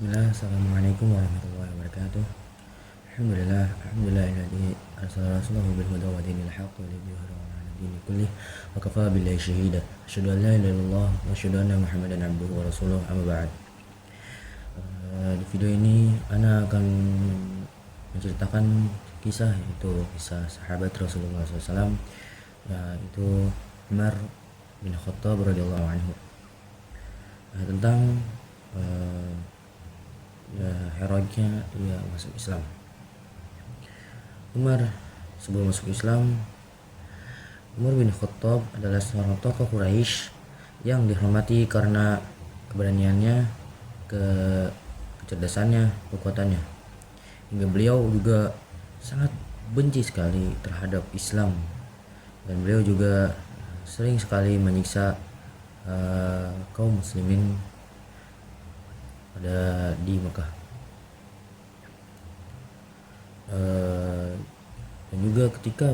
Bismillah, Assalamualaikum warahmatullahi wabarakatuh. Alhamdulillah arsala rasulahu bil huda wa dinil haqq wa liyudhhirahu 'ala dini kullih wa kafa billahi shahida. Asyhadu an la ilaha illallah wa asyhadu anna Muhammadan abduhu wa rasuluh, amma ba'd. Di video ini ana akan menceritakan kisah, yaitu kisah sahabat Rasulullah SAW, yaitu Umar bin Khattab radhiyallahu anhu, tentang heroiknya dia masuk Islam. Sebelum masuk Islam, Umar bin Khattab adalah seorang tokoh Quraisy yang dihormati karena keberaniannya, kecerdasannya, kekuatannya. Hingga beliau juga sangat benci sekali terhadap Islam, dan beliau juga sering sekali menyiksa kaum muslimin di Mekah. Dan juga ketika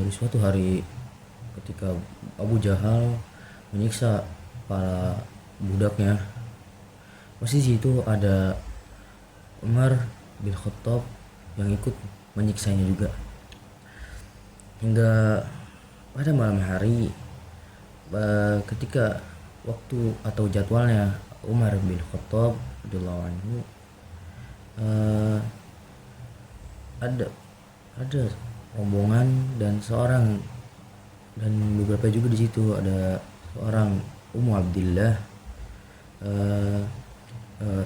di suatu hari, ketika Abu Jahal menyiksa para budaknya, posisi itu ada Umar bin Khattab yang ikut menyiksanya juga. Hingga pada malam hari, ketika waktu atau jadwalnya Umar bin Khattab radhiyallahu anhu, ada rombongan dan beberapa juga di situ ada seorang Ummu Abdillah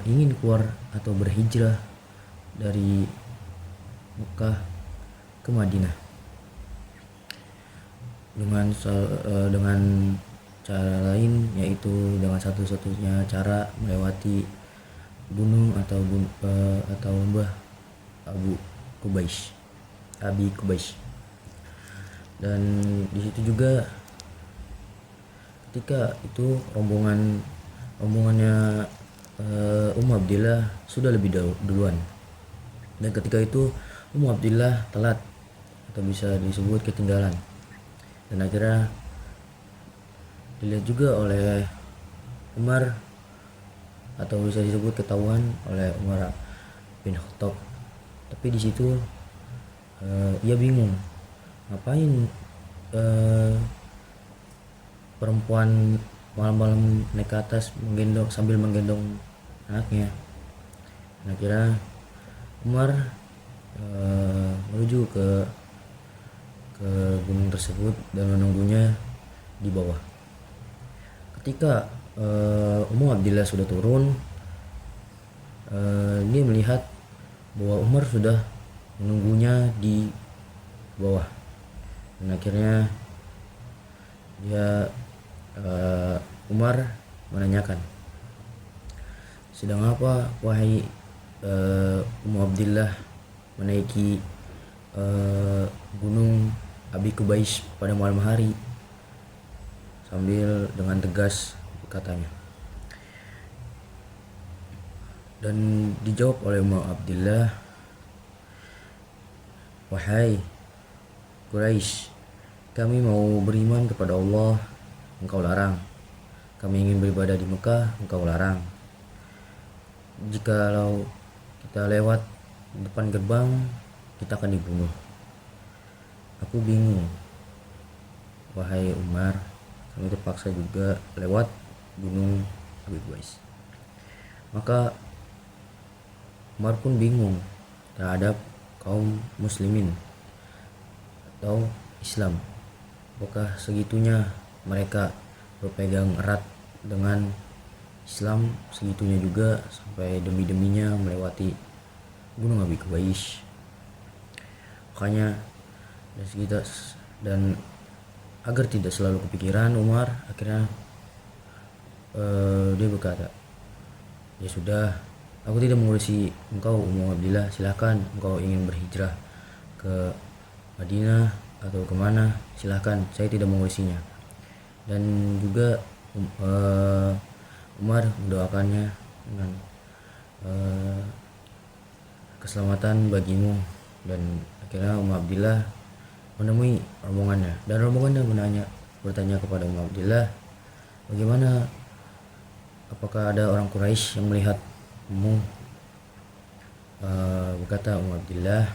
ingin keluar atau berhijrah dari Mekah ke Madinah dengan cara lain, yaitu dengan satu-satunya cara melewati gunung atau lembah Abi Kubais. Dan di situ juga ketika itu rombongannya Ummu Abdillah sudah lebih duluan, dan ketika itu Ummu Abdillah telat atau bisa disebut ketinggalan, dan akhirnya dilihat juga oleh Umar, atau bisa disebut ketahuan oleh Umar bin Khattab. Tapi di situ ia bingung, ngapain perempuan malam-malam naik ke atas sambil menggendong anaknya. Dan akhirnya Umar menuju ke gunung tersebut dan menunggunya di bawah. Ketika Ummu Abdillah sudah turun, dia melihat bahwa Umar sudah menunggunya di bawah, dan akhirnya Umar menanyakan, "Sedang apa wahai Ummu Abdillah menaiki gunung Abi Kubais pada malam hari?" Sambil dengan tegas katanya. Dan dijawab oleh Ummu Abdillah, "Wahai Quraisy, kami mau beriman kepada Allah, engkau larang. Kami ingin beribadah di Mekah, engkau larang. Jikalau kita lewat depan gerbang, kita akan dibunuh. Aku bingung, wahai Umar, kami terpaksa juga lewat gunung Abi Kubais." Maka Umar pun bingung terhadap kaum muslimin atau Islam. Apakah segitunya mereka berpegang erat dengan Islam, segitunya juga sampai demi-deminya melewati gunung Abi Kubais. Makanya dan agar tidak selalu kepikiran, Umar akhirnya dia berkata, "Ya sudah, aku tidak mengurusi engkau Ummu Abdillah, silakan engkau ingin berhijrah ke Madinah atau kemana, silahkan, saya tidak mengurusinya." Dan juga Umar mendoakannya dengan keselamatan bagimu. Dan akhirnya Ummu Abdillah menemui rombongannya, dan rombongannya bertanya kepada Ummu Abdillah, "Bagaimana, apakah ada orang Quraisy yang melihat Ummu berkata Ummu Abdillah,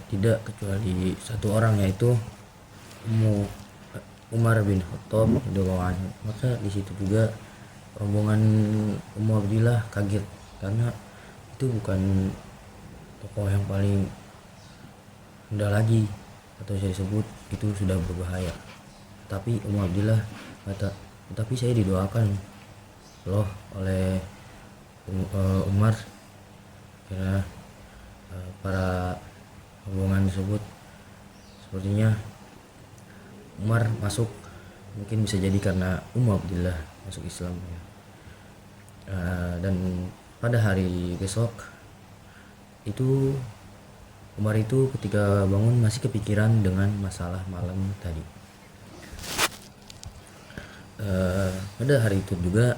tidak kecuali satu orang, yaitu Ummu Umar bin Khattab radhiyallahu anhu. Maka di situ juga rombongan Ummu Abdillah kaget, karena itu bukan tokoh yang paling rendah lagi, atau saya disebut itu sudah berbahaya. Tapi Ummu Abdillah kata, tapi saya didoakan loh oleh Umar. Karena para rombongan tersebut sepertinya Umar masuk, mungkin bisa jadi karena Ummu Abdillah masuk Islam ya. Dan pada hari besok itu Umar itu ketika bangun masih kepikiran dengan masalah malam tadi. Pada hari itu juga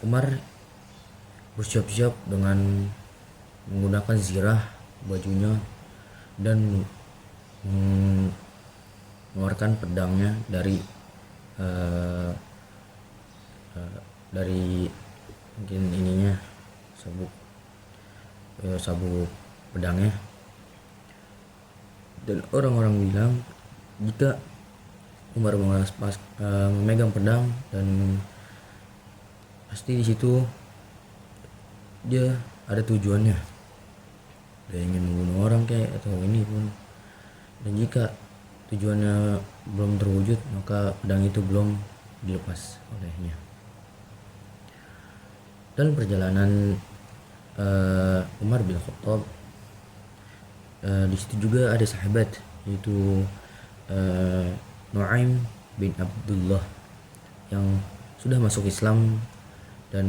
Umar bersiap-siap dengan menggunakan zirah bajunya dan mengeluarkan pedangnya dari mungkin ininya sabuk pedangnya. Dan orang-orang bilang jika Umar memegang pedang, dan pasti di situ dia ada tujuannya, dia ingin membunuh orang kayak atau ini pun. Dan jika tujuannya belum terwujud, maka pedang itu belum dilepas olehnya. Dalam perjalanan Umar bin Khattab, di situ juga ada sahabat, yaitu Nu'aim bin Abdullah, yang sudah masuk Islam dan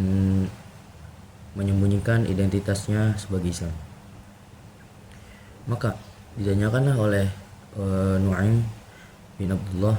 menyembunyikan identitasnya sebagai Islam. Maka ditanyakanlah oleh Nu'aim bin Abdullah,